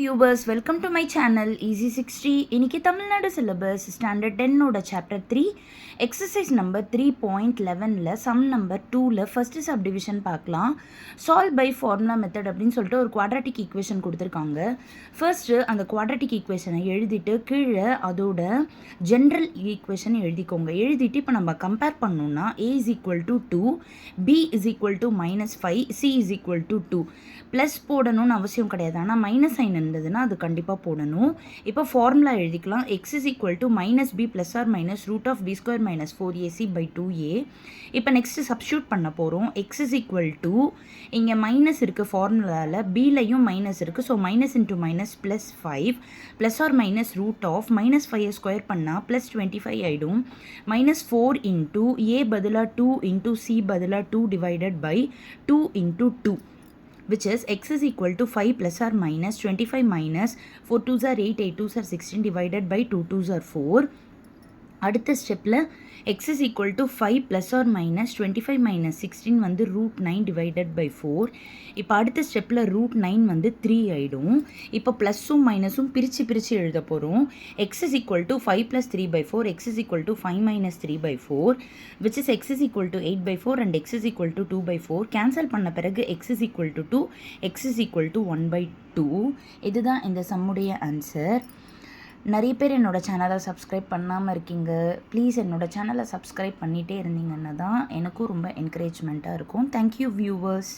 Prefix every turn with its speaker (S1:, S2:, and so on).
S1: Viewers welcome to my channel easy 60. இன்னைக்கு Tamil Nadu syllabus standard 10ஓட chapter 3 exercise number 3.11ல் sum number 2ல் first subdivision பார்க்கலாம். சால்வ் பை ஃபார்முலா மெத்தட் அப்படின்னு சொல்லிட்டு ஒரு குவாட்ராட்டிக் ஈக்குவேஷன் கொடுத்துருக்காங்க. ஃபர்ஸ்ட்டு அந்த குவாட்ராட்டிக் ஈக்குவேஷனை எழுதிட்டு கீழே அதோட ஜென்ரல் ஈக்குவேஷன் எழுதிக்கோங்க. எழுதிட்டு இப்போ நம்ம கம்பேர் பண்ணோம்னா a is equal to 2, b is equal to -5, c is equal to 2. Plus போடணும்னு அவசியம் கிடையாது, ஆனால் மைனஸ் சைன் இருந்ததுன்னா அது கண்டிப்பாக போடணும். இப்போ ஃபார்முலா எழுதிக்கலாம். X is equal to -b plus or minus root of b square minus 4ac/2a. இப்போ நெக்ஸ்ட்டு சப்ஸ்டியூட் பண்ண போகிறோம். எக்ஸ் இஸ் ஈக்குவல் டு இங்கே மைனஸ் இருக்குது ஃபார்முலாவில், பிலையும் மைனஸ் இருக்குது. So minus into minus plus 5 plus or minus root of -5 square பண்ணால் plus 25 ஆகிடும். -4 இன்ட்டு a பதிலாக 2 இன்ட்டு c பதிலாக 2 divided by 2 into 2, which is x is equal to 5 plus or minus 25 minus 4 2s are 8, 8 2s are 16 divided by 2 2s are 4. அடுத்த ஸ்டெப்பில் x is equal to 5 plus or minus 25 minus 16 வந்து root 9 divided by 4. இப்போ அடுத்த ஸ்டெப்பில் root 9 வந்து 3 ஆகிடும். இப்போ ப்ளஸ்ஸும் மைனஸும் பிரித்து எழுத போகிறோம். x is equal to 5 plus 3 by 4, x is equal to 5 minus 3 by 4, which is x is equal to 8 by 4 and x is equal to 2 by 4. Cancel பண்ண பிறகு x is equal to 2, x is equal to 1 by 2. இதுதான் இந்த சம்முடைய answer. நிறைய பேர் என்னோடய சேனலை subscribe பண்ணாமல் இருக்கீங்க. ப்ளீஸ் என்னோடய சேனலை சப்ஸ்கிரைப் பண்ணிகிட்டே இருந்தீங்கன்னா தான் எனக்கும் ரொம்ப என்கரேஜ்மெண்ட்டாக இருக்கும். Thank you viewers.